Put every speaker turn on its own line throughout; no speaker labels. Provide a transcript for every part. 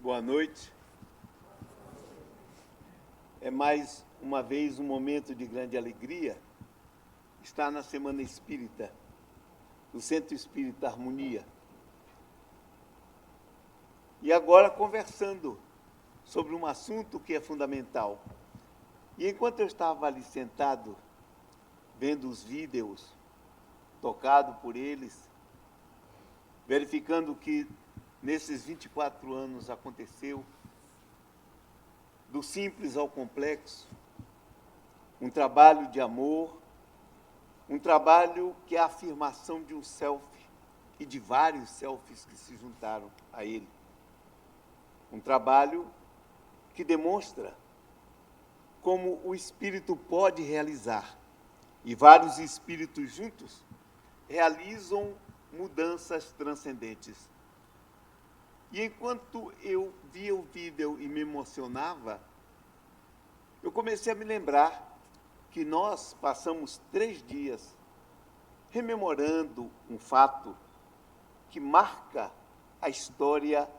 Boa noite. É mais uma vez um momento de grande alegria estar na Semana Espírita, do Centro Espírita Harmonia. E agora conversando sobre um assunto que é fundamental. E enquanto eu estava ali sentado, vendo os vídeos, tocado por eles, verificando que nesses 24 anos aconteceu, do simples ao complexo, um trabalho de amor, um trabalho que é a afirmação de um self e de vários selfies que se juntaram a ele. Um trabalho que demonstra como o espírito pode realizar, e vários espíritos juntos realizam mudanças transcendentes. E enquanto eu via o vídeo e me emocionava, eu comecei a me lembrar que nós passamos 3 dias rememorando um fato que marca a história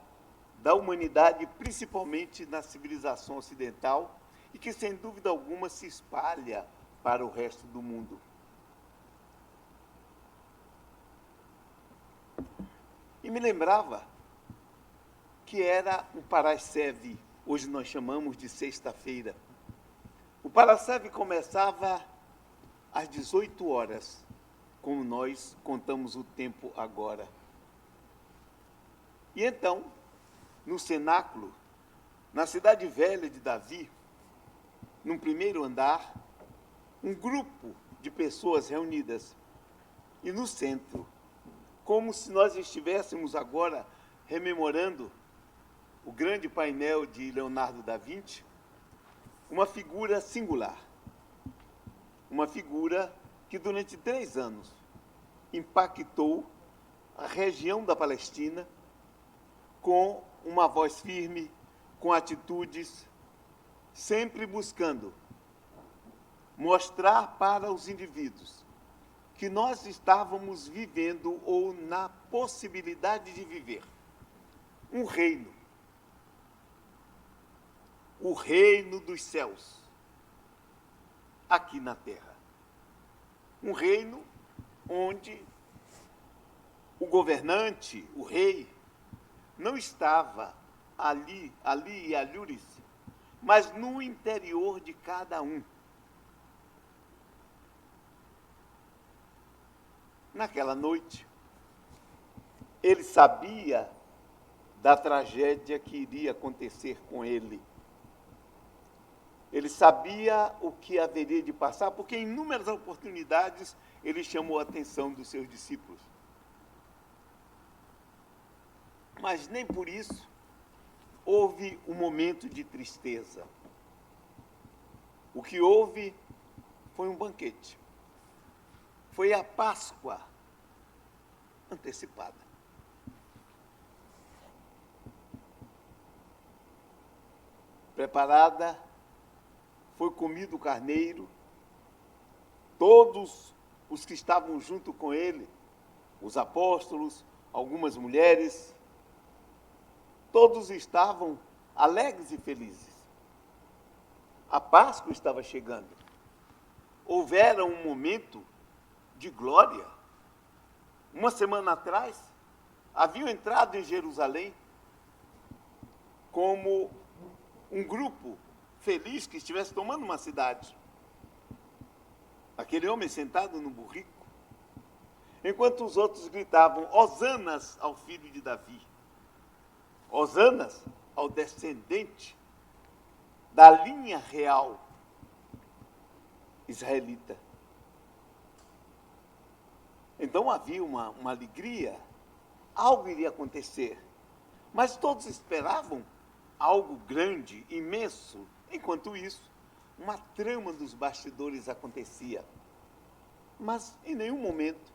da humanidade, principalmente na civilização ocidental, e que, sem dúvida alguma, se espalha para o resto do mundo. E me lembrava que era o Parasceve, hoje nós chamamos de sexta-feira. O Parasceve começava às 18 horas, como nós contamos o tempo agora. E então, no cenáculo, na cidade velha de Davi, num primeiro andar, um grupo de pessoas reunidas. E no centro, como se nós estivéssemos agora rememorando o grande painel de Leonardo da Vinci, uma figura singular. Uma figura que durante 3 anos impactou a região da Palestina com uma voz firme, com atitudes, sempre buscando mostrar para os indivíduos que nós estávamos vivendo ou na possibilidade de viver um reino, o reino dos céus, aqui na terra. Um reino onde o governante, o rei, não estava ali e alhures, mas no interior de cada um. Naquela noite, ele sabia da tragédia que iria acontecer com ele. Ele sabia o que haveria de passar, porque em inúmeras oportunidades ele chamou a atenção dos seus discípulos. Mas nem por isso houve um momento de tristeza. O que houve foi um banquete. Foi a Páscoa antecipada. Preparada, foi comido o carneiro, todos os que estavam junto com ele, os apóstolos, algumas mulheres, todos estavam alegres e felizes. A Páscoa estava chegando. Houvera um momento de glória. Uma semana atrás, haviam entrado em Jerusalém como um grupo feliz que estivesse tomando uma cidade. Aquele homem sentado no burrico, enquanto os outros gritavam: Hosanas ao filho de Davi. Hosanas ao descendente da linha real israelita. Então havia uma alegria, algo iria acontecer, mas todos esperavam algo grande, imenso. Enquanto isso, uma trama dos bastidores acontecia. Mas em nenhum momento,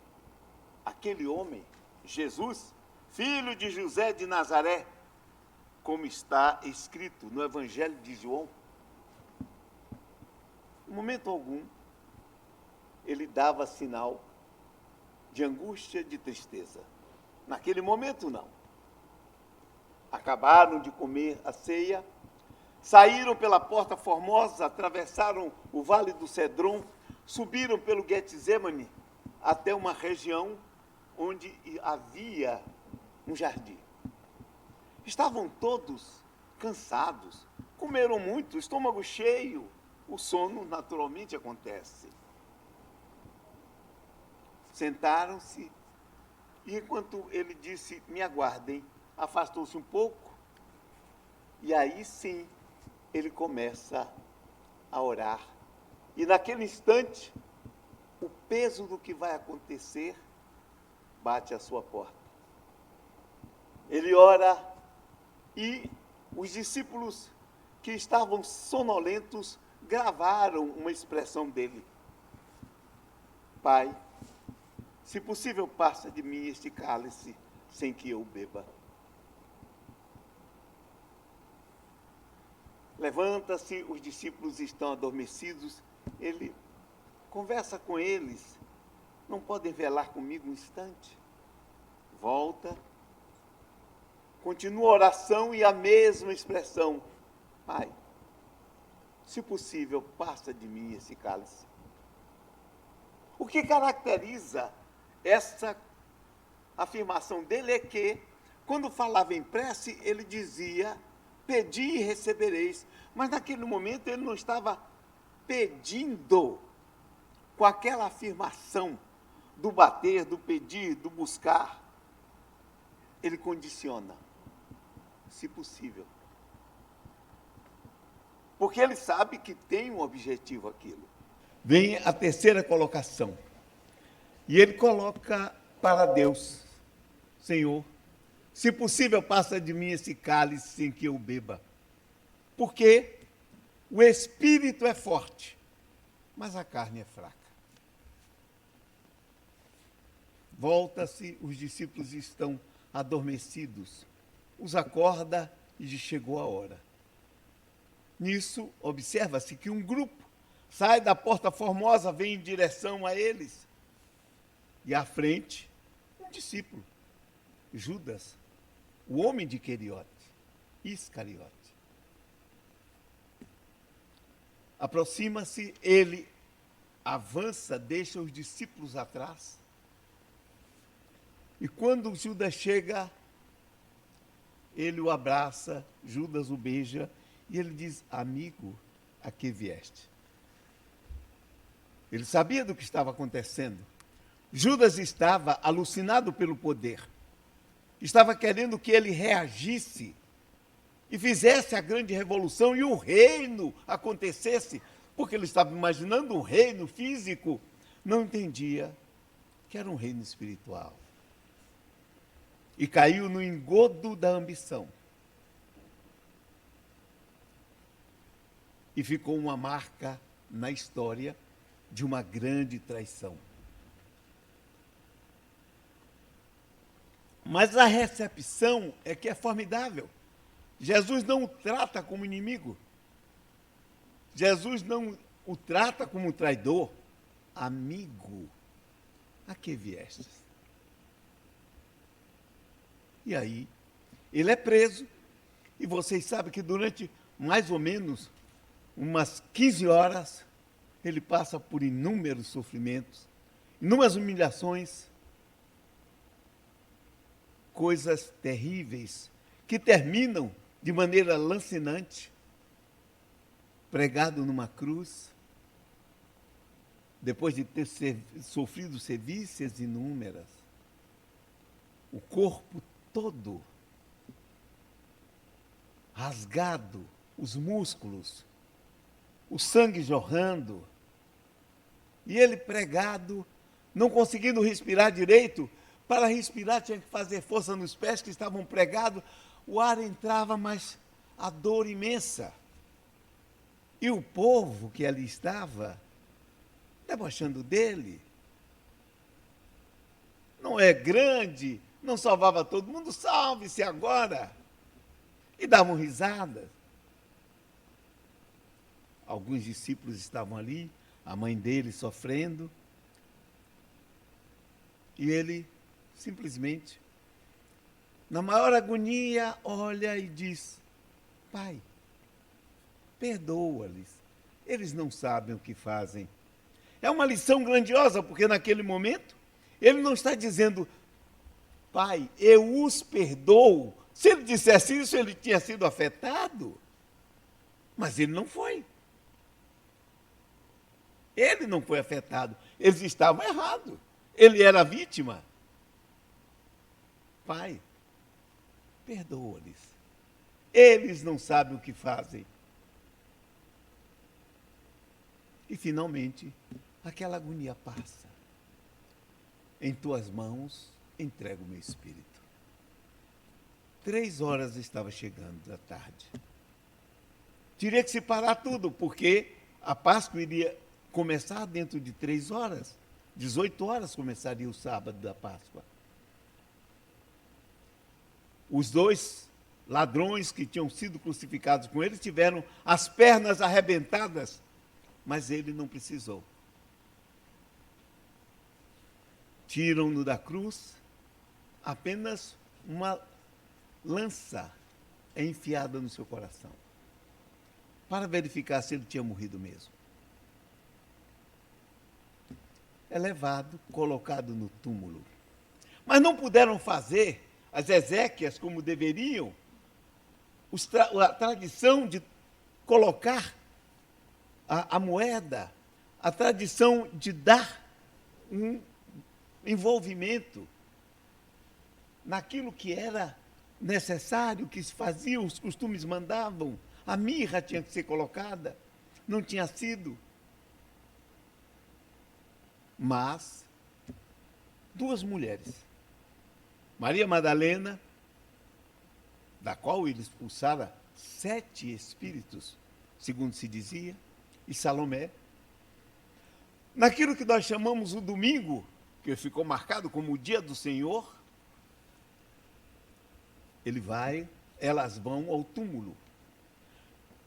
aquele homem, Jesus, filho de José de Nazaré, como está escrito no Evangelho de João, em momento algum, ele dava sinal de angústia, de tristeza. Naquele momento, não. Acabaram de comer a ceia, saíram pela porta formosa, atravessaram o vale do Cedron, subiram pelo Getsemane até uma região onde havia um jardim. Estavam todos cansados, comeram muito, estômago cheio, o sono naturalmente acontece. Sentaram-se e enquanto ele disse, me aguardem, afastou-se um pouco e aí sim ele começa a orar. E naquele instante, o peso do que vai acontecer bate à sua porta. Ele ora e os discípulos que estavam sonolentos gravaram uma expressão dele. Pai, se possível, passa de mim este cálice sem que eu beba. Levanta-se, os discípulos estão adormecidos, ele conversa com eles, não podem velar comigo um instante? Volta, continua a oração e a mesma expressão, Pai, se possível, passa de mim esse cálice. O que caracteriza essa afirmação dele é que, quando falava em prece, ele dizia, pedi e recebereis, mas naquele momento ele não estava pedindo com aquela afirmação do bater, do pedir, do buscar. Ele condiciona, se possível. Porque ele sabe que tem um objetivo aquilo. Vem a terceira colocação. E ele coloca para Deus, Senhor, se possível, passa de mim esse cálice sem que eu beba. Porque o espírito é forte, mas a carne é fraca. Volta-se, os discípulos estão adormecidos. Os acorda e chegou a hora. Nisso, observa-se que um grupo sai da porta formosa, vem em direção a eles. E à frente, um discípulo, Judas, o homem de Iscariote. Aproxima-se, ele avança, deixa os discípulos atrás. E quando Judas chega, ele o abraça, Judas o beija, e ele diz, amigo, a que vieste? Ele sabia do que estava acontecendo. Judas estava alucinado pelo poder. Estava querendo que ele reagisse e fizesse a grande revolução e o reino acontecesse, porque ele estava imaginando um reino físico, não entendia que era um reino espiritual. E caiu no engodo da ambição. E ficou uma marca na história de uma grande traição. Mas a recepção é que é formidável. Jesus não o trata como inimigo. Jesus não o trata como um traidor. Amigo, a que viestes? E aí, ele é preso. E vocês sabem que durante mais ou menos umas 15 horas, ele passa por inúmeros sofrimentos, inúmeras humilhações, coisas terríveis, que terminam de maneira lancinante, pregado numa cruz, depois de ter sofrido sevícias inúmeras, o corpo todo rasgado, os músculos, o sangue jorrando, e ele pregado, não conseguindo respirar direito. Para respirar tinha que fazer força nos pés que estavam pregados, o ar entrava, mas a dor imensa. E o povo que ali estava, debochando dele, não é grande, não salvava todo mundo, salve-se agora. E davam risadas. Alguns discípulos estavam ali, a mãe dele sofrendo, e ele simplesmente na maior agonia, olha e diz: Pai, perdoa-lhes, eles não sabem o que fazem. É uma lição grandiosa, porque naquele momento, ele não está dizendo: Pai, eu os perdoo. Se ele dissesse isso, ele tinha sido afetado. Mas ele não foi. Ele não foi afetado. Eles estavam errados. Ele era a vítima. Pai, perdoa-lhes. Eles não sabem o que fazem. E, finalmente, aquela agonia passa. Em tuas mãos entrego o meu espírito. 3 horas estava chegando da tarde. Teria que se parar tudo, porque a Páscoa iria começar dentro de 3 horas. 18 horas começaria o sábado da Páscoa. Os 2 ladrões que tinham sido crucificados com ele tiveram as pernas arrebentadas, mas ele não precisou. Tiram-no da cruz, apenas uma lança é enfiada no seu coração, para verificar se ele tinha morrido mesmo. É levado, colocado no túmulo. Mas não puderam fazer as exéquias como deveriam, a tradição de colocar a moeda, a tradição de dar um envolvimento naquilo que era necessário, que se fazia, os costumes mandavam. A mirra tinha que ser colocada, não tinha sido. Mas 2 mulheres, Maria Madalena, da qual ele expulsara 7 espíritos, segundo se dizia, e Salomé, naquilo que nós chamamos o domingo, que ficou marcado como o dia do Senhor, elas vão ao túmulo.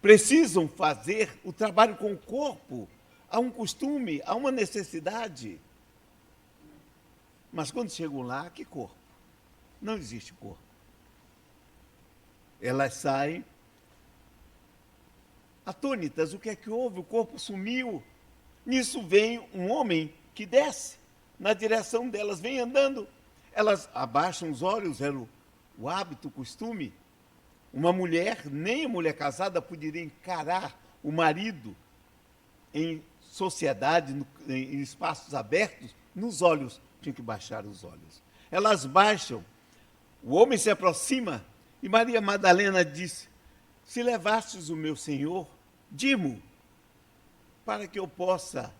Precisam fazer o trabalho com o corpo. Há um costume, há uma necessidade. Mas quando chegam lá, que corpo? Não existe corpo. Elas saem atônitas. O que é que houve? O corpo sumiu. Nisso vem um homem que desce na direção delas, vem andando. Elas abaixam os olhos, era o hábito, o costume. Uma mulher, nem a mulher casada, poderia encarar o marido em sociedade, em espaços abertos, nos olhos. Tinha que baixar os olhos. Elas baixam, o homem se aproxima, e Maria Madalena disse: se levastes o meu Senhor, di-mo, para que eu possa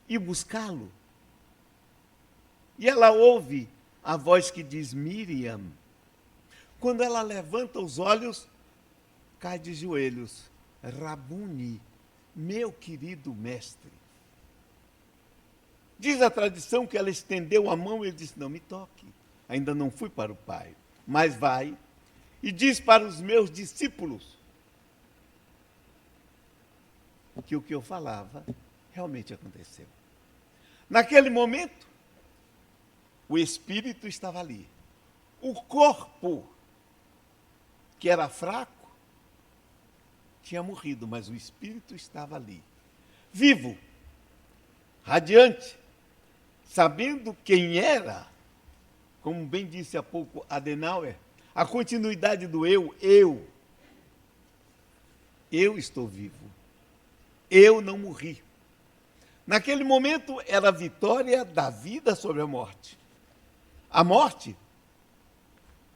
ir buscá-lo. E ela ouve a voz que diz: Miriam. Quando ela levanta os olhos, cai de joelhos: Rabuni, meu querido mestre. Diz a tradição que ela estendeu a mão e ele disse: não me toque, ainda não fui para o Pai, mas vai e diz para os meus discípulos que o que eu falava realmente aconteceu. Naquele momento, o espírito estava ali. O corpo, que era fraco, tinha morrido, mas o espírito estava ali, vivo, radiante, sabendo quem era, como bem disse há pouco Adenauer, a continuidade do eu estou vivo, eu não morri. Naquele momento era a vitória da vida sobre a morte. A morte,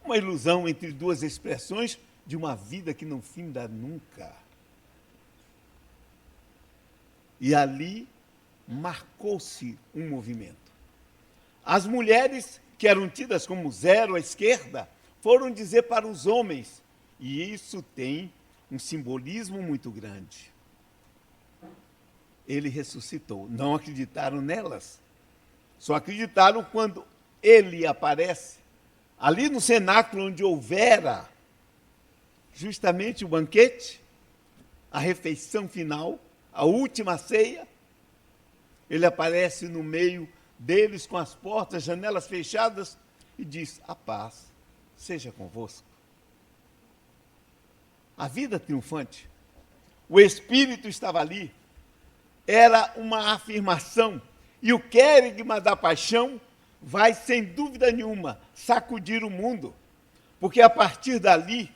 uma ilusão entre 2 expressões de uma vida que não finda nunca. E ali marcou-se um movimento. As mulheres, que eram tidas como zero à esquerda, foram dizer para os homens, e isso tem um simbolismo muito grande. Ele ressuscitou. Não acreditaram nelas. Só acreditaram quando ele aparece ali no cenáculo onde houvera justamente o banquete, a refeição final, a última ceia. Ele aparece no meio deles com as portas, janelas fechadas e diz: a paz seja convosco. A vida triunfante, o Espírito estava ali, era uma afirmação, e o querigma da paixão vai, sem dúvida nenhuma, sacudir o mundo, porque a partir dali,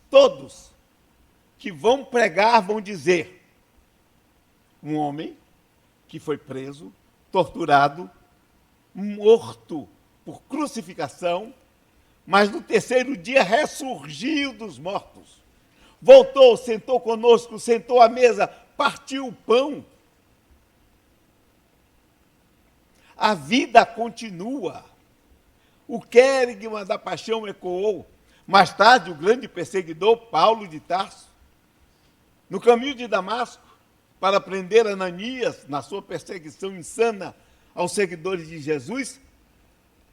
todos que vão pregar vão dizer: um homem que foi preso, torturado, morto por crucificação, mas no terceiro dia ressurgiu dos mortos. Voltou, sentou conosco, sentou à mesa, partiu o pão. A vida continua. O querigma da paixão ecoou. Mais tarde, o grande perseguidor Paulo de Tarso, no caminho de Damasco, para prender Ananias na sua perseguição insana aos seguidores de Jesus,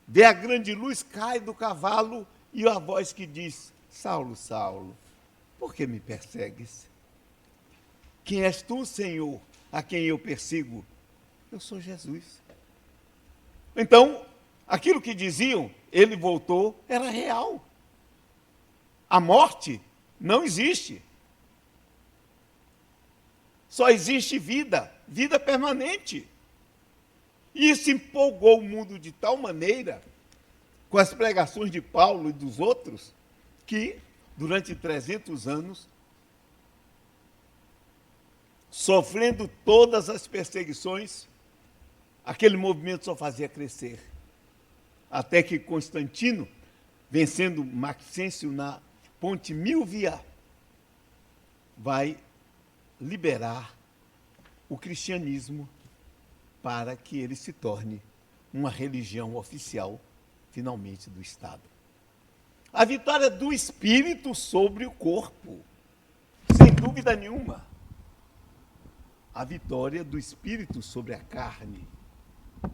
vê a grande luz, cai do cavalo e a voz que diz: Saulo, Saulo, por que me persegues? Quem és tu, Senhor, a quem eu persigo? Eu sou Jesus. Então, aquilo que diziam, ele voltou, era real. A morte não existe. Só existe vida, vida permanente. E isso empolgou o mundo de tal maneira, com as pregações de Paulo e dos outros, que, durante 300 anos, sofrendo todas as perseguições, aquele movimento só fazia crescer. Até que Constantino, vencendo Maxêncio na ponte Milvia, vai liberar o cristianismo para que ele se torne uma religião oficial, finalmente, do Estado. A vitória do espírito sobre o corpo, sem dúvida nenhuma. A vitória do espírito sobre a carne. O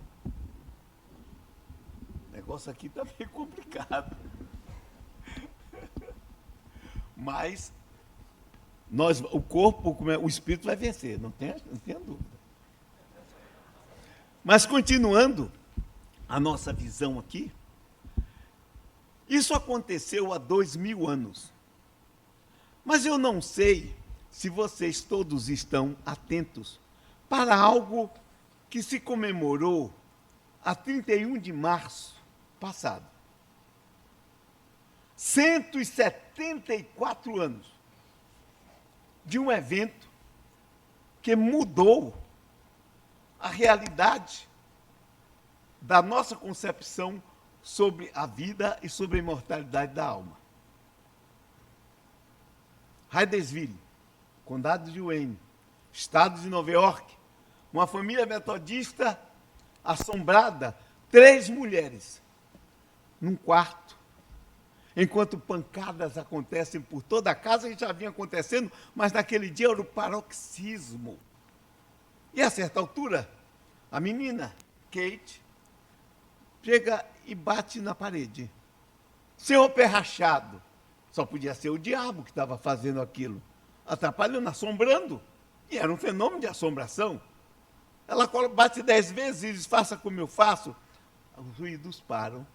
negócio aqui está meio complicado. Mas o corpo, o espírito vai vencer, não tenha dúvida. Mas continuando a nossa visão aqui, isso aconteceu há 2000 anos. Mas eu não sei se vocês todos estão atentos para algo que se comemorou a 31 de março passado. 174 anos de um evento que mudou a realidade da nossa concepção sobre a vida e sobre a imortalidade da alma. Hydesville, condado de Wayne, estado de Nova York, uma família metodista assombrada, 3 mulheres num quarto, enquanto pancadas acontecem por toda a casa, que já vinha acontecendo, mas naquele dia era o paroxismo. E a certa altura, a menina, Kate, chega e bate na parede. Senhor pé rachado. Só podia ser o diabo que estava fazendo aquilo, atrapalhando, assombrando. E era um fenômeno de assombração. Ela bate 10 vezes e diz: faça como eu faço. Os ruídos param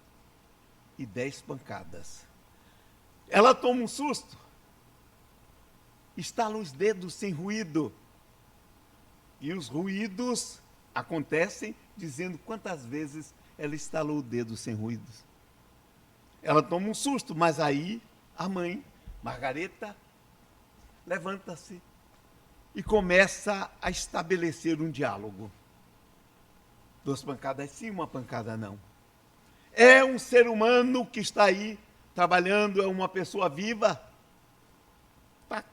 e 10 pancadas. Ela toma um susto, estala os dedos sem ruído. E os ruídos acontecem dizendo quantas vezes ela estalou o dedo sem ruídos. Ela toma um susto, mas aí a mãe, Margareta, levanta-se e começa a estabelecer um diálogo. 2 pancadas sim, 1 pancada não. É um ser humano que está aí trabalhando, é uma pessoa viva? Tá.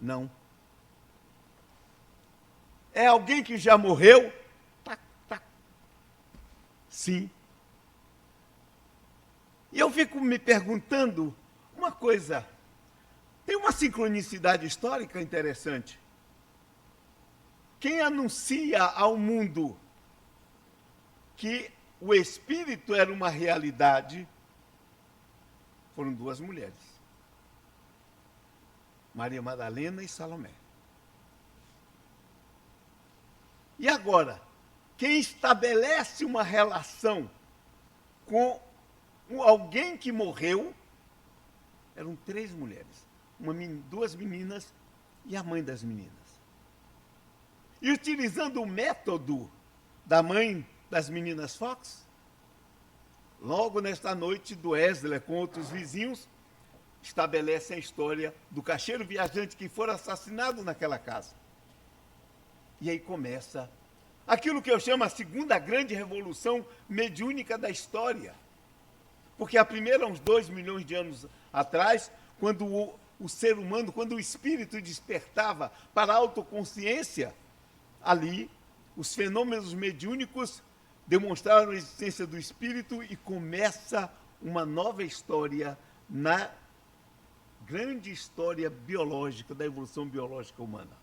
Não. É alguém que já morreu? Tá, tá. Sim. E eu fico me perguntando uma coisa. Tem uma sincronicidade histórica interessante. Quem anuncia ao mundo que o Espírito era uma realidade foram 2 mulheres. Maria Madalena e Salomé. E agora, quem estabelece uma relação com alguém que morreu Eram 3 mulheres, duas meninas e a mãe das meninas. E utilizando o método da mãe das meninas Fox, logo nesta noite, do Wesley com outros vizinhos, estabelece a história do caixeiro viajante que foi assassinado naquela casa. E aí começa aquilo que eu chamo a segunda grande revolução mediúnica da história. Porque a primeira, uns 2 milhões de anos atrás, quando o ser humano, quando o espírito despertava para a autoconsciência, ali os fenômenos mediúnicos demonstraram a existência do espírito e começa uma nova história na grande história biológica, da evolução biológica humana.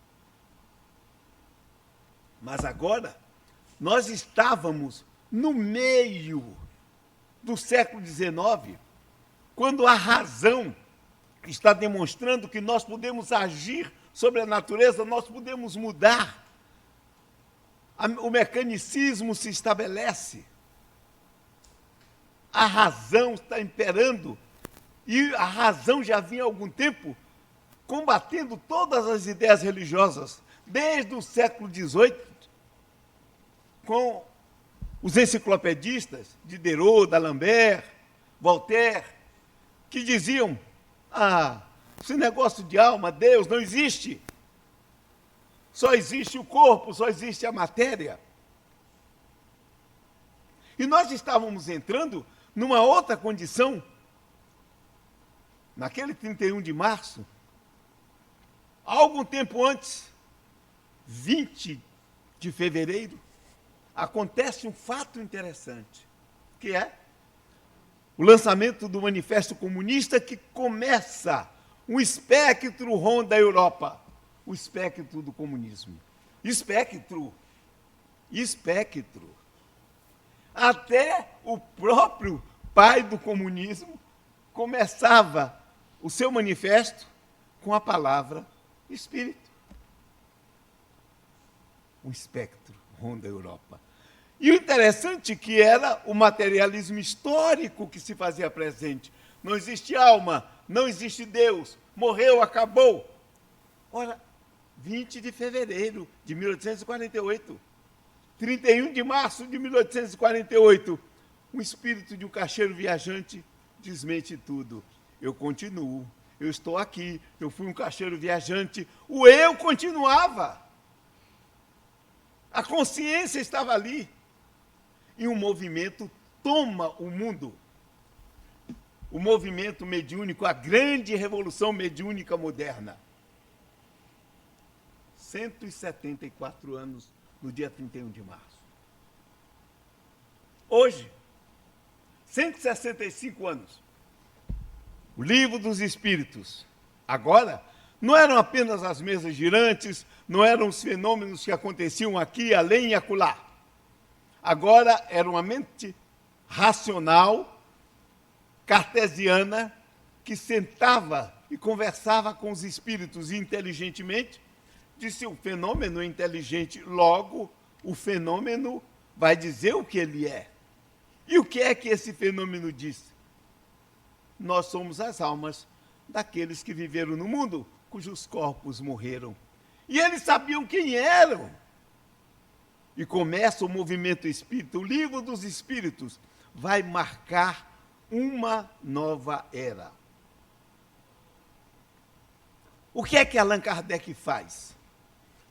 Mas agora, nós estávamos no meio do século XIX, quando a razão está demonstrando que nós podemos agir sobre a natureza, nós podemos mudar. O mecanicismo se estabelece. A razão está imperando. E a razão já vinha há algum tempo combatendo todas as ideias religiosas, desde o século XVIII, com os enciclopedistas, Diderot, D'Alembert, Voltaire, que diziam: esse negócio de alma, Deus, não existe. Só existe o corpo, só existe a matéria. E nós estávamos entrando numa outra condição. Naquele 31 de março, algum tempo antes, 20 de fevereiro, acontece um fato interessante, que é o lançamento do Manifesto Comunista, que começa um espectro ronda a Europa, o espectro do comunismo. Espectro. Até o próprio pai do comunismo começava o seu manifesto com a palavra espírito. Um espectro ronda a Europa. E o interessante que era o materialismo histórico que se fazia presente. Não existe alma, não existe Deus, morreu, acabou. Ora, 20 de fevereiro de 1848, 31 de março de 1848, o espírito de um caixeiro viajante desmente tudo. Eu continuo, eu estou aqui, eu fui um caixeiro viajante, o eu continuava. A consciência estava ali. E um movimento toma o mundo. O movimento mediúnico, a grande revolução mediúnica moderna. 174 anos no dia 31 de março. Hoje, 165 anos. O Livro dos Espíritos. Agora, não eram apenas as mesas girantes, não eram os fenômenos que aconteciam aqui, além e acolá. Agora era uma mente racional, cartesiana, que sentava e conversava com os espíritos inteligentemente. Disse: o fenômeno é inteligente, logo o fenômeno vai dizer o que ele é. E o que é que esse fenômeno diz? Nós somos as almas daqueles que viveram no mundo, cujos corpos morreram. E eles sabiam quem eram. E começa o movimento espírita. O Livro dos Espíritos vai marcar uma nova era. O que é que Allan Kardec faz?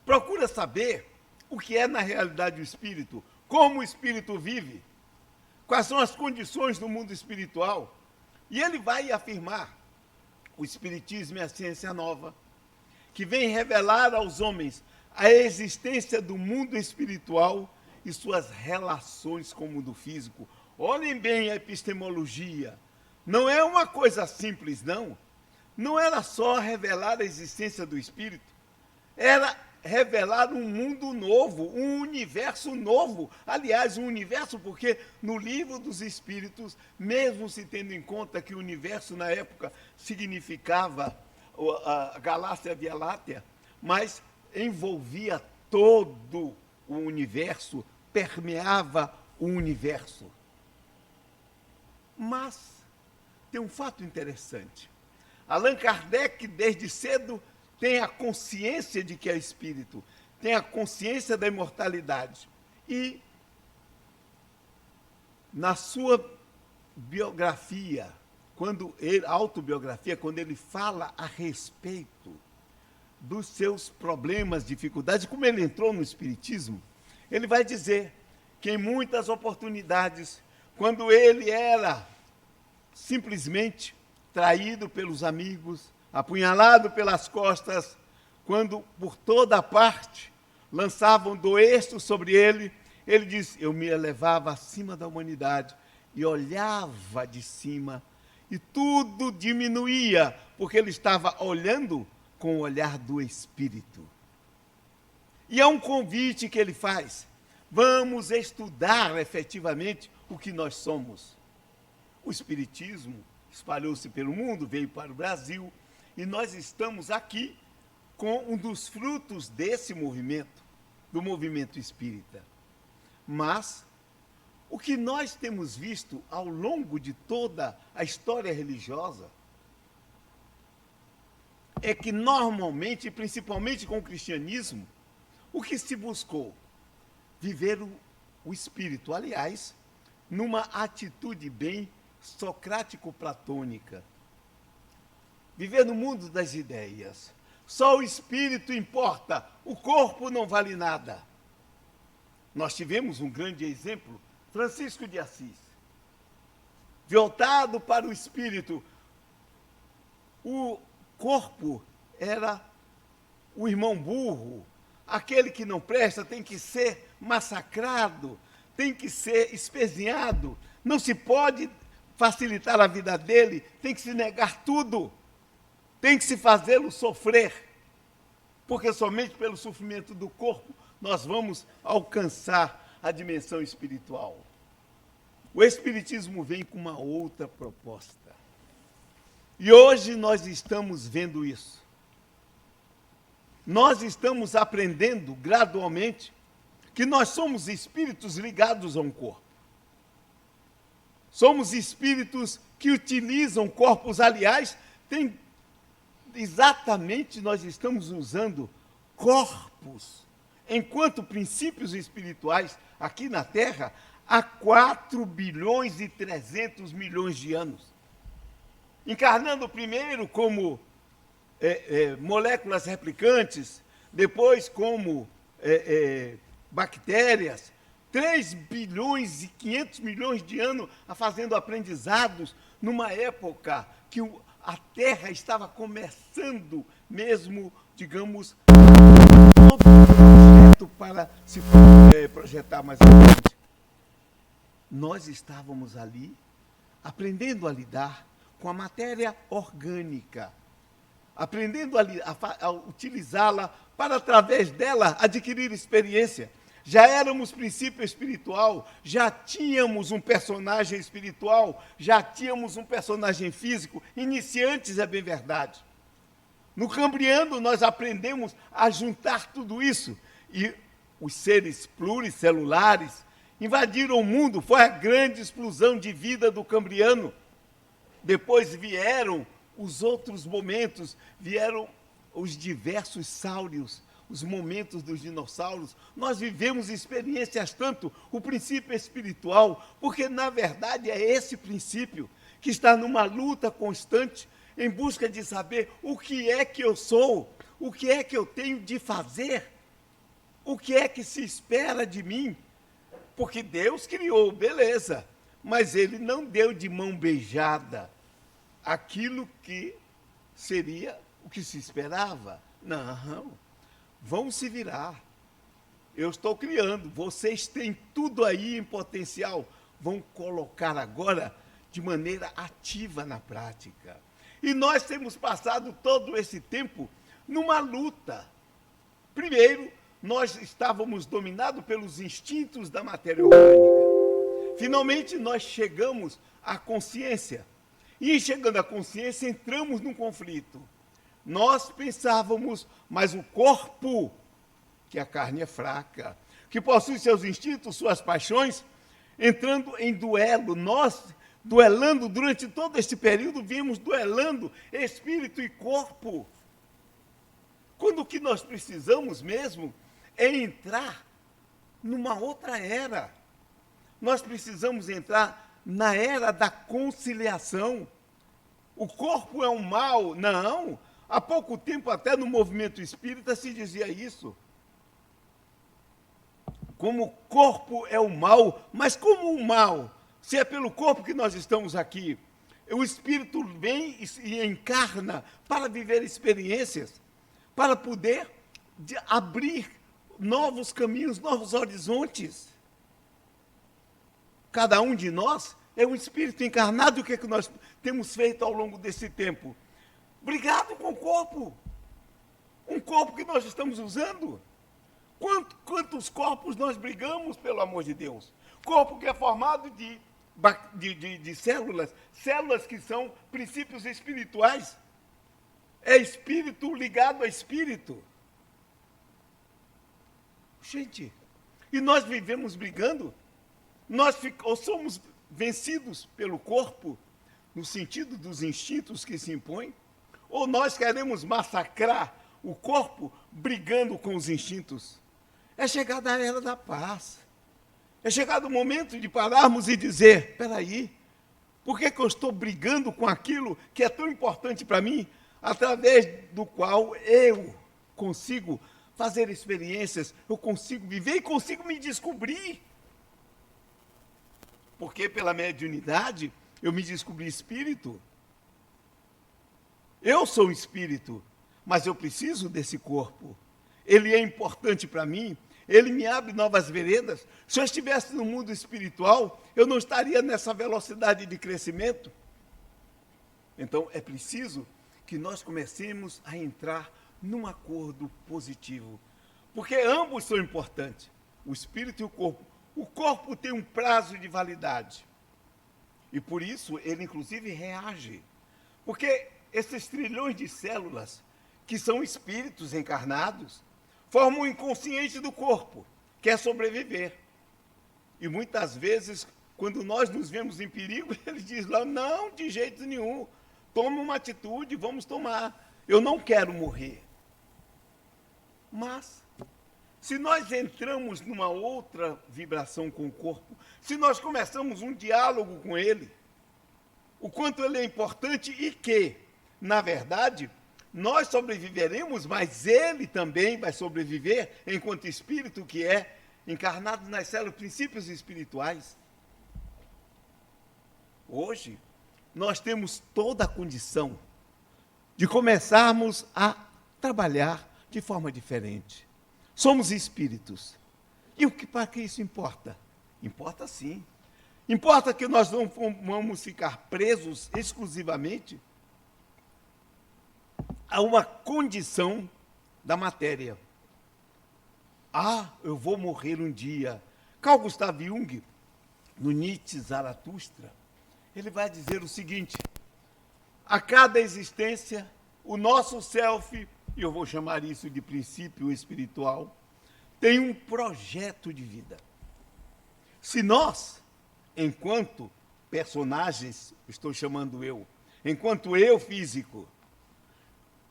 Procura saber o que é na realidade o espírito, como o espírito vive, quais são as condições do mundo espiritual. E ele vai afirmar: o espiritismo é a ciência nova, que vem revelar aos homens a existência do mundo espiritual e suas relações com o mundo físico. Olhem bem a epistemologia. Não é uma coisa simples, não. Não era só revelar a existência do espírito, era revelar um mundo novo, um universo novo. Aliás, um universo, porque no Livro dos Espíritos, mesmo se tendo em conta que o universo na época significava a galáxia Via Láctea, mas envolvia todo o universo, permeava o universo. Mas tem um fato interessante. Allan Kardec, desde cedo, tem a consciência de que é espírito, tem a consciência da imortalidade. E, na sua biografia, autobiografia, quando ele fala a respeito dos seus problemas, dificuldades, como ele entrou no espiritismo, ele vai dizer que em muitas oportunidades, quando ele era simplesmente traído pelos amigos, apunhalado pelas costas, quando por toda parte lançavam doesto sobre ele, ele diz: eu me elevava acima da humanidade e olhava de cima, e tudo diminuía, porque ele estava olhando com o olhar do Espírito. E é um convite que ele faz: vamos estudar efetivamente o que nós somos. O Espiritismo espalhou-se pelo mundo, veio para o Brasil, e nós estamos aqui com um dos frutos desse movimento, do movimento espírita. Mas o que nós temos visto ao longo de toda a história religiosa é que normalmente, principalmente com o cristianismo, o que se buscou? Viver o espírito, aliás, numa atitude bem socrático-platônica. Viver no mundo das ideias. Só o espírito importa, o corpo não vale nada. Nós tivemos um grande exemplo, Francisco de Assis. Voltado para o espírito, o corpo era o irmão burro, aquele que não presta tem que ser massacrado, tem que ser espezinhado, não se pode facilitar a vida dele, tem que se negar tudo, tem que se fazê-lo sofrer, porque somente pelo sofrimento do corpo nós vamos alcançar a dimensão espiritual. O Espiritismo vem com uma outra proposta. E hoje nós estamos vendo isso. Nós estamos aprendendo gradualmente que nós somos espíritos ligados a um corpo. Somos espíritos que utilizam corpos, aliás, exatamente nós estamos usando corpos, enquanto princípios espirituais aqui na Terra, há 4 bilhões e 300 milhões de anos. Encarnando primeiro como moléculas replicantes, depois como bactérias, 3 bilhões e 500 milhões de anos fazendo aprendizados, numa época que a Terra estava começando mesmo, digamos, um novo projeto para se projetar mais adiante. Nós estávamos ali aprendendo a lidar com a matéria orgânica, aprendendo a utilizá-la para, através dela, adquirir experiência. Já éramos princípio espiritual, já tínhamos um personagem espiritual, já tínhamos um personagem físico, iniciantes, é bem verdade. No Cambriano, nós aprendemos a juntar tudo isso, e os seres pluricelulares invadiram o mundo, foi a grande explosão de vida do Cambriano. Depois vieram os outros momentos, vieram os diversos sáurios, os momentos dos dinossauros. Nós vivemos experiências tanto, o princípio espiritual, porque, na verdade, é esse princípio que está numa luta constante em busca de saber o que é que eu sou, o que é que eu tenho de fazer, o que é que se espera de mim. Porque Deus criou, beleza, mas Ele não deu de mão beijada aquilo que seria o que se esperava. Não, vão se virar. Eu estou criando, vocês têm tudo aí em potencial, vão colocar agora de maneira ativa na prática. E nós temos passado todo esse tempo numa luta. Primeiro, nós estávamos dominados pelos instintos da matéria orgânica. Finalmente, nós chegamos à consciência. E, chegando à consciência, entramos num conflito. Nós pensávamos, mas o corpo, que a carne é fraca, que possui seus instintos, suas paixões, entrando em duelo, nós duelando durante todo este período, vimos duelando espírito e corpo. Quando o que nós precisamos mesmo é entrar numa outra era. Nós precisamos entrar na era da conciliação. O corpo é um mal? Não. Há pouco tempo, até no movimento espírita, se dizia isso. Como o corpo é o mal, mas como o mal? Se é pelo corpo que nós estamos aqui, o espírito vem e encarna para viver experiências, para poder abrir novos caminhos, novos horizontes. Cada um de nós é um espírito encarnado. O que é que nós temos feito ao longo desse tempo? Brigado com o corpo. Um corpo que nós estamos usando. Quantos corpos nós brigamos, pelo amor de Deus? Corpo que é formado de células, células que são princípios espirituais. É espírito ligado a espírito. Gente, e nós vivemos brigando? Ou somos vencidos pelo corpo, no sentido dos instintos que se impõem, ou nós queremos massacrar o corpo brigando com os instintos. É chegada a era da paz. É chegado o momento de pararmos e dizer, espera aí, por que eu estou brigando com aquilo que é tão importante para mim, através do qual eu consigo fazer experiências, eu consigo viver e consigo me descobrir. Porque pela mediunidade eu me descobri espírito. Eu sou espírito, mas eu preciso desse corpo. Ele é importante para mim, ele me abre novas veredas. Se eu estivesse no mundo espiritual, eu não estaria nessa velocidade de crescimento. Então, é preciso que nós comecemos a entrar num acordo positivo. Porque ambos são importantes, o espírito e o corpo. O corpo tem um prazo de validade. E por isso ele, inclusive, reage. Porque esses trilhões de células, que são espíritos encarnados, formam o inconsciente do corpo, que é sobreviver. E muitas vezes, quando nós nos vemos em perigo, ele diz lá, não, de jeito nenhum, toma uma atitude, vamos tomar. Eu não quero morrer. Mas, se nós entramos numa outra vibração com o corpo, se nós começamos um diálogo com ele, o quanto ele é importante e que, na verdade, nós sobreviveremos, mas ele também vai sobreviver enquanto espírito que é encarnado nas células, princípios espirituais. Hoje, nós temos toda a condição de começarmos a trabalhar de forma diferente. Somos espíritos. E para que isso importa? Importa sim. Importa que nós não vamos ficar presos exclusivamente a uma condição da matéria. Eu vou morrer um dia. Carl Gustav Jung, no Nietzsche Zaratustra, ele vai dizer o seguinte: a cada existência, o nosso self, e eu vou chamar isso de princípio espiritual, tem um projeto de vida. Se nós, enquanto personagens, estou chamando eu, enquanto eu físico,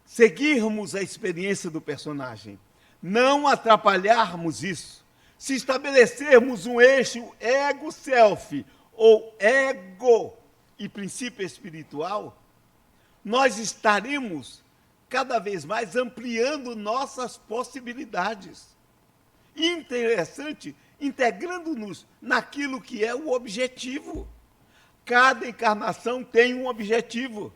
seguirmos a experiência do personagem, não atrapalharmos isso, se estabelecermos um eixo ego-self, ou ego e princípio espiritual, nós estaremos cada vez mais ampliando nossas possibilidades. E interessante, integrando-nos naquilo que é o objetivo. Cada encarnação tem um objetivo.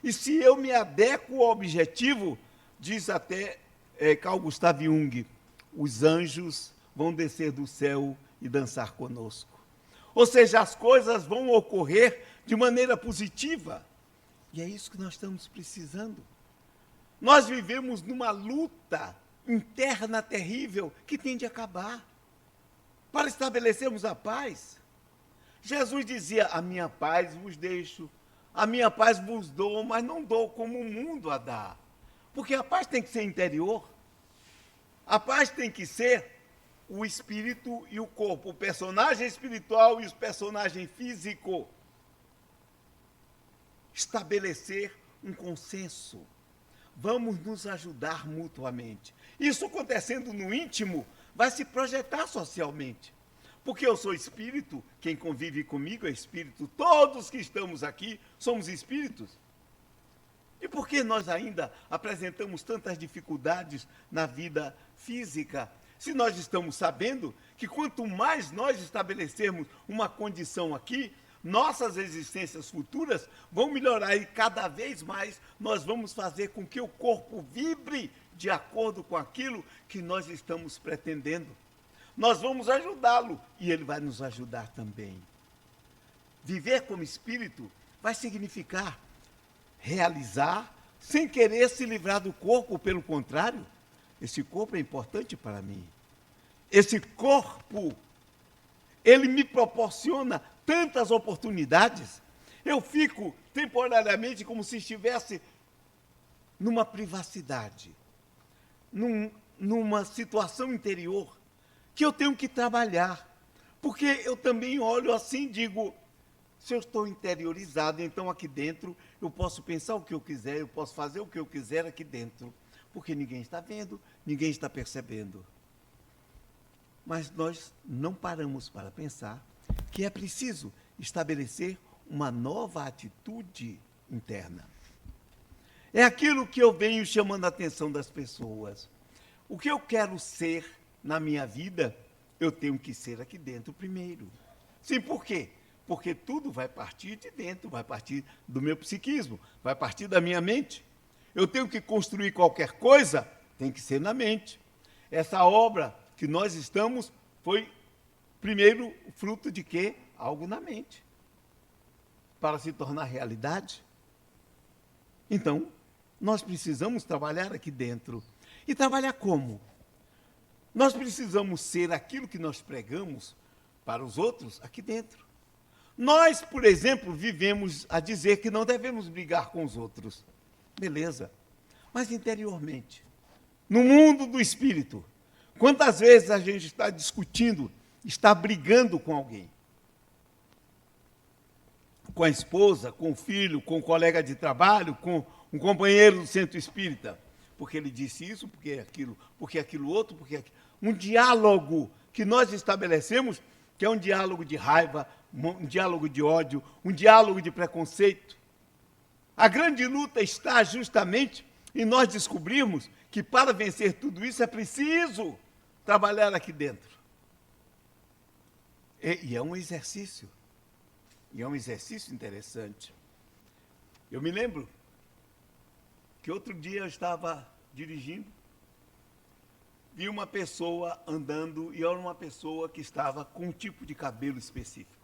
E se eu me adequo ao objetivo, diz até Carl Gustav Jung, os anjos vão descer do céu e dançar conosco. Ou seja, as coisas vão ocorrer de maneira positiva. E é isso que nós estamos precisando. Nós vivemos numa luta interna terrível que tem de acabar. Para estabelecermos a paz. Jesus dizia, a minha paz vos deixo, a minha paz vos dou, mas não dou como o mundo a dá. Porque a paz tem que ser interior. A paz tem que ser o espírito e o corpo, o personagem espiritual e o personagem físico. estabelecer um consenso. Vamos nos ajudar mutuamente. Isso acontecendo no íntimo, vai se projetar socialmente. Porque eu sou espírito, quem convive comigo é espírito, todos que estamos aqui somos espíritos. E por que nós ainda apresentamos tantas dificuldades na vida física? Se nós estamos sabendo que quanto mais nós estabelecermos uma condição aqui, nossas existências futuras vão melhorar e cada vez mais nós vamos fazer com que o corpo vibre de acordo com aquilo que nós estamos pretendendo. Nós vamos ajudá-lo e ele vai nos ajudar também. Viver como espírito vai significar realizar sem querer se livrar do corpo, pelo contrário, esse corpo é importante para mim. Esse corpo, ele me proporciona tantas oportunidades. Eu fico temporariamente como se estivesse numa privacidade, numa situação interior, que eu tenho que trabalhar. Porque eu também olho assim e digo, se eu estou interiorizado, então aqui dentro eu posso pensar o que eu quiser, eu posso fazer o que eu quiser aqui dentro, porque ninguém está vendo, ninguém está percebendo. Mas nós não paramos para pensar que é preciso estabelecer uma nova atitude interna. É aquilo que eu venho chamando a atenção das pessoas. O que eu quero ser na minha vida, eu tenho que ser aqui dentro primeiro. Sim, por quê? Porque tudo vai partir de dentro, vai partir do meu psiquismo, vai partir da minha mente. Eu tenho que construir qualquer coisa, tem que ser na mente. Essa obra que nós estamos foi, primeiro, fruto de quê? Algo na mente. Para se tornar realidade. Então, nós precisamos trabalhar aqui dentro. E trabalhar como? Nós precisamos ser aquilo que nós pregamos para os outros aqui dentro. Nós, por exemplo, vivemos a dizer que não devemos brigar com os outros. Beleza. Mas interiormente, no mundo do espírito, quantas vezes a gente está discutindo, está brigando com alguém? Com a esposa, com o filho, com o colega de trabalho, com um companheiro do centro espírita. Porque ele disse isso, porque aquilo outro, porque aquilo. Um diálogo que nós estabelecemos, que é um diálogo de raiva, um diálogo de ódio, um diálogo de preconceito. A grande luta está justamente em nós descobrirmos que para vencer tudo isso é preciso trabalhar aqui dentro. E é um exercício. E é um exercício interessante. Eu me lembro que outro dia eu estava dirigindo, vi uma pessoa andando, e era uma pessoa que estava com um tipo de cabelo específico.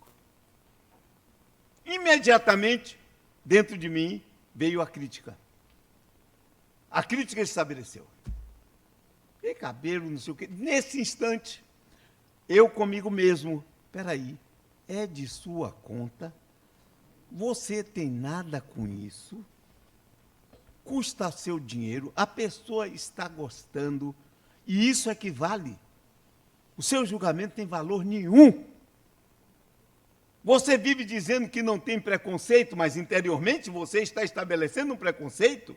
Imediatamente, dentro de mim, veio a crítica. A crítica estabeleceu. E cabelo, não sei o quê. Nesse instante, eu comigo mesmo, peraí, é de sua conta? Você tem nada com isso? Custa seu dinheiro, a pessoa está gostando, e isso é que vale. O seu julgamento tem valor nenhum. Você vive dizendo que não tem preconceito, mas interiormente você está estabelecendo um preconceito?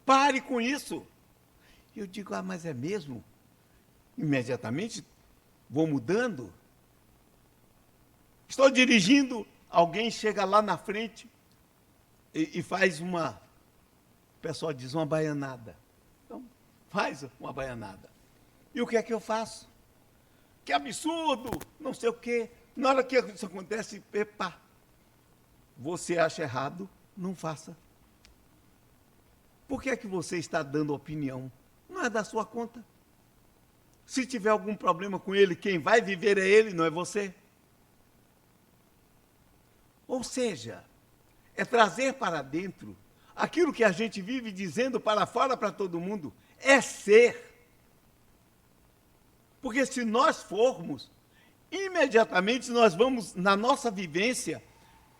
Pare com isso. Eu digo, mas é mesmo? Imediatamente vou mudando. Estou dirigindo, alguém chega lá na frente e faz uma, o pessoal diz, uma baianada. Então, faz uma baianada. E o que é que eu faço? Que absurdo, não sei o quê. Na hora que isso acontece, epa, você acha errado, não faça. Por que é que você está dando opinião? Não é da sua conta. Se tiver algum problema com ele, quem vai viver é ele, não é você. Ou seja, é trazer para dentro aquilo que a gente vive dizendo para fora para todo mundo, é ser. Porque se nós formos, imediatamente nós vamos, na nossa vivência,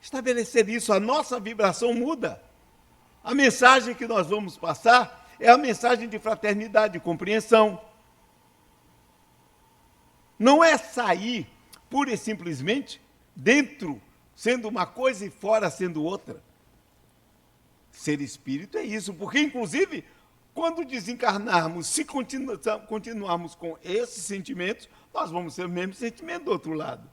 estabelecer isso, a nossa vibração muda. A mensagem que nós vamos passar é a mensagem de fraternidade, de compreensão. Não é sair, pura e simplesmente, dentro sendo uma coisa e fora sendo outra. Ser espírito é isso, porque, inclusive, quando desencarnarmos, se continuarmos com esses sentimentos, nós vamos ter o mesmo sentimento do outro lado.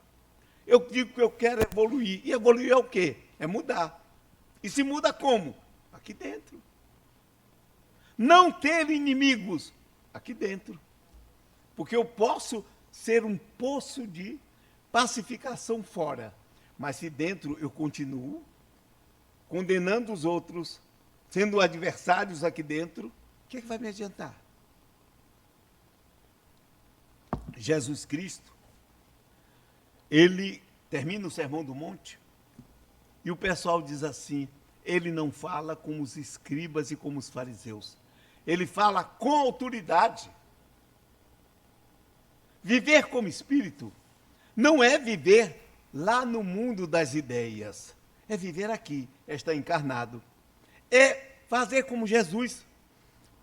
Eu digo que eu quero evoluir. E evoluir é o quê? É mudar. E se muda como? Aqui dentro. Não ter inimigos. Aqui dentro. Porque eu posso ser um poço de pacificação fora. Mas se dentro eu continuo condenando os outros, sendo adversários aqui dentro, o que é que vai me adiantar? Jesus Cristo, ele termina o Sermão do Monte e o pessoal diz assim, ele não fala como os escribas e como os fariseus. Ele fala com autoridade. Viver como espírito não é viver lá no mundo das ideias. É viver aqui, é estar encarnado. É fazer como Jesus.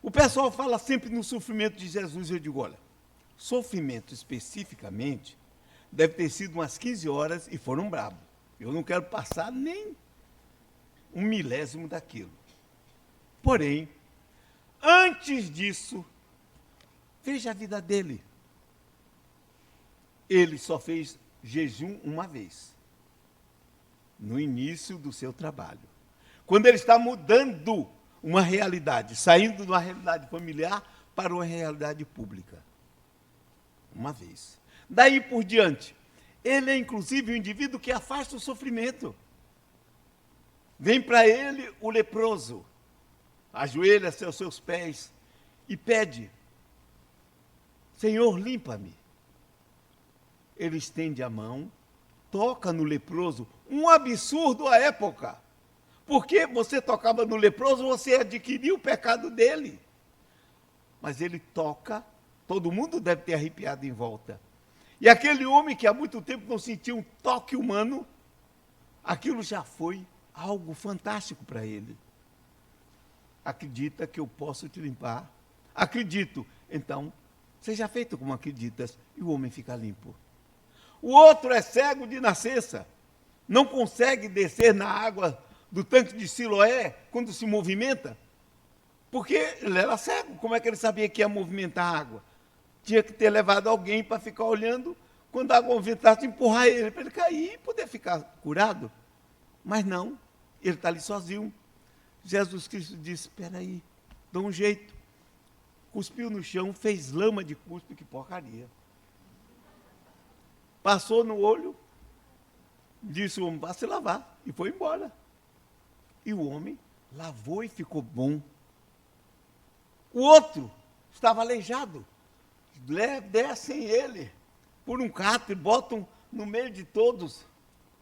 O pessoal fala sempre no sofrimento de Jesus, eu digo, olha, sofrimento especificamente deve ter sido umas 15 horas e foram bravos. Eu não quero passar nem um milésimo daquilo. Porém, antes disso, veja a vida dele. Ele só fez jejum uma vez, no início do seu trabalho. Quando ele está mudando uma realidade, saindo de uma realidade familiar para uma realidade pública. Uma vez. Daí por diante, ele é inclusive o indivíduo que afasta o sofrimento. Vem para ele o leproso, ajoelha-se aos seus pés e pede, Senhor, limpa-me. Ele estende a mão, toca no leproso, um absurdo à época. Porque você tocava no leproso, você adquiriu o pecado dele. Mas ele toca, todo mundo deve ter arrepiado em volta. E aquele homem que há muito tempo não sentia um toque humano, aquilo já foi algo fantástico para ele. Acredita que eu posso te limpar? Acredito. Então, seja feito como acreditas, e o homem fica limpo. O outro é cego de nascença, não consegue descer na água do tanque de Siloé quando se movimenta, porque ele era cego. Como é que ele sabia que ia movimentar a água? Tinha que ter levado alguém para ficar olhando, quando a água movimentasse, empurrar ele, para ele cair e poder ficar curado. Mas não, ele está ali sozinho. Jesus Cristo disse, espera aí, dá um jeito. Cuspiu no chão, fez lama de cuspe, que porcaria. Passou no olho, disse o homem, vá se lavar, e foi embora. E o homem lavou e ficou bom. O outro estava aleijado. Descem ele por um catre, botam no meio de todos.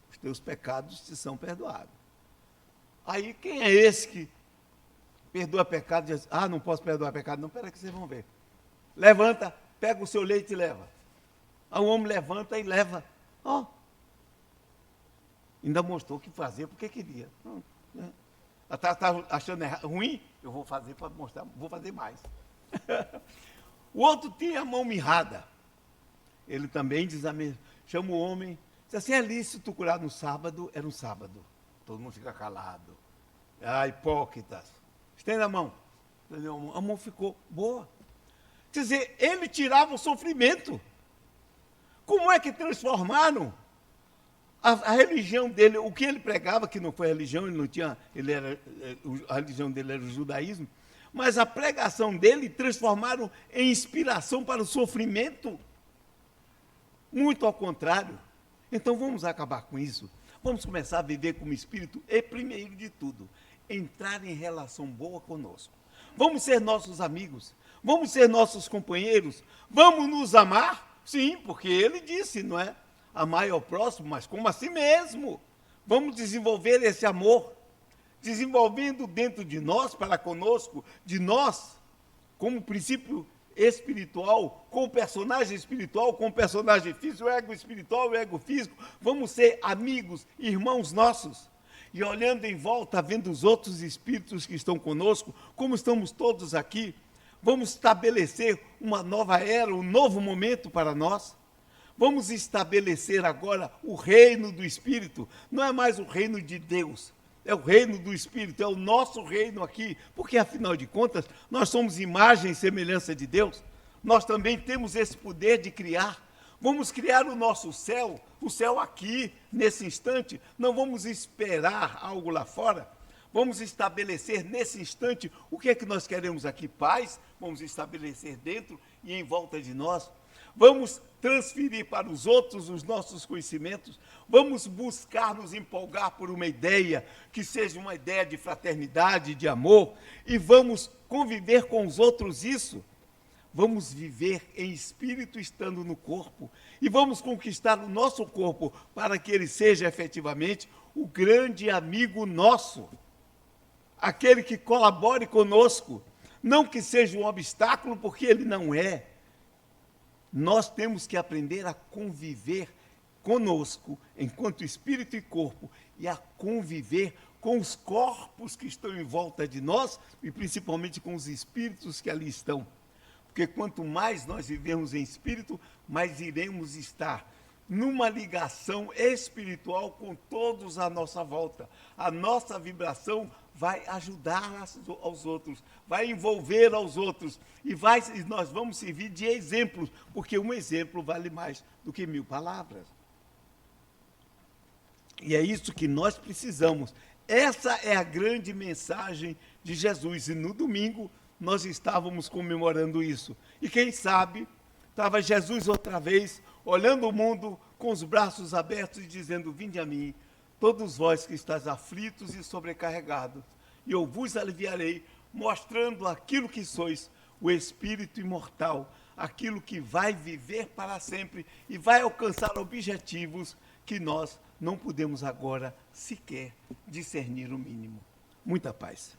Os teus pecados te são perdoados. Aí, quem é esse que perdoa pecado? Diz, não posso perdoar pecado. Não, espera que vocês vão ver. Levanta, pega o seu leite e leva. Aí o homem levanta e leva. Ainda mostrou o que fazer, porque queria. Está achando ruim? Eu vou fazer para mostrar, vou fazer mais. O outro tinha a mão mirrada. Ele também diz a mesma. Chama o homem, diz assim, é lícito curar no sábado? Era um sábado. Todo mundo fica calado. Hipócritas. Estende a mão. A mão ficou boa. Quer dizer, ele tirava o sofrimento. Como é que transformaram a religião dele, o que ele pregava, que não foi religião, a religião dele era o judaísmo, mas a pregação dele transformaram em inspiração para o sofrimento. Muito ao contrário. Então vamos acabar com isso. Vamos começar a viver como espírito e, primeiro de tudo, entrar em relação boa conosco. Vamos ser nossos amigos, vamos ser nossos companheiros, vamos nos amar. Sim, porque ele disse, não é? Amar ao próximo, mas como a si mesmo. Vamos desenvolver esse amor, desenvolvendo dentro de nós, para conosco, de nós, como princípio espiritual, com o personagem espiritual, com o personagem físico, o ego espiritual, o ego físico. Vamos ser amigos, irmãos nossos. E olhando em volta, vendo os outros espíritos que estão conosco, como estamos todos aqui, vamos estabelecer uma nova era, um novo momento para nós. Vamos estabelecer agora o reino do Espírito. Não é mais o reino de Deus, é o reino do Espírito, é o nosso reino aqui, porque, afinal de contas, nós somos imagem e semelhança de Deus. Nós também temos esse poder de criar. Vamos criar o nosso céu, o céu aqui, nesse instante. Não vamos esperar algo lá fora. Vamos estabelecer nesse instante o que é que nós queremos aqui, paz. Vamos estabelecer dentro e em volta de nós. Vamos transferir para os outros os nossos conhecimentos. Vamos buscar nos empolgar por uma ideia que seja uma ideia de fraternidade, de amor, e vamos conviver com os outros isso. Vamos viver em espírito estando no corpo e vamos conquistar o nosso corpo para que ele seja efetivamente o grande amigo nosso, aquele que colabore conosco, não que seja um obstáculo, porque ele não é. Nós temos que aprender a conviver conosco, enquanto espírito e corpo, e a conviver com os corpos que estão em volta de nós, e principalmente com os espíritos que ali estão. Porque quanto mais nós vivermos em espírito, mais iremos estar numa ligação espiritual com todos à nossa volta. A nossa vibração vai ajudar aos outros, vai envolver aos outros, e nós vamos servir de exemplos, porque um exemplo vale mais do que 1000 palavras. E é isso que nós precisamos. Essa é a grande mensagem de Jesus. E no domingo nós estávamos comemorando isso. E quem sabe, estava Jesus outra vez, olhando o mundo com os braços abertos e dizendo: vinde a mim, todos vós que estáis aflitos e sobrecarregados, e eu vos aliviarei, mostrando aquilo que sois, o Espírito imortal, aquilo que vai viver para sempre e vai alcançar objetivos que nós não podemos agora sequer discernir o mínimo. Muita paz.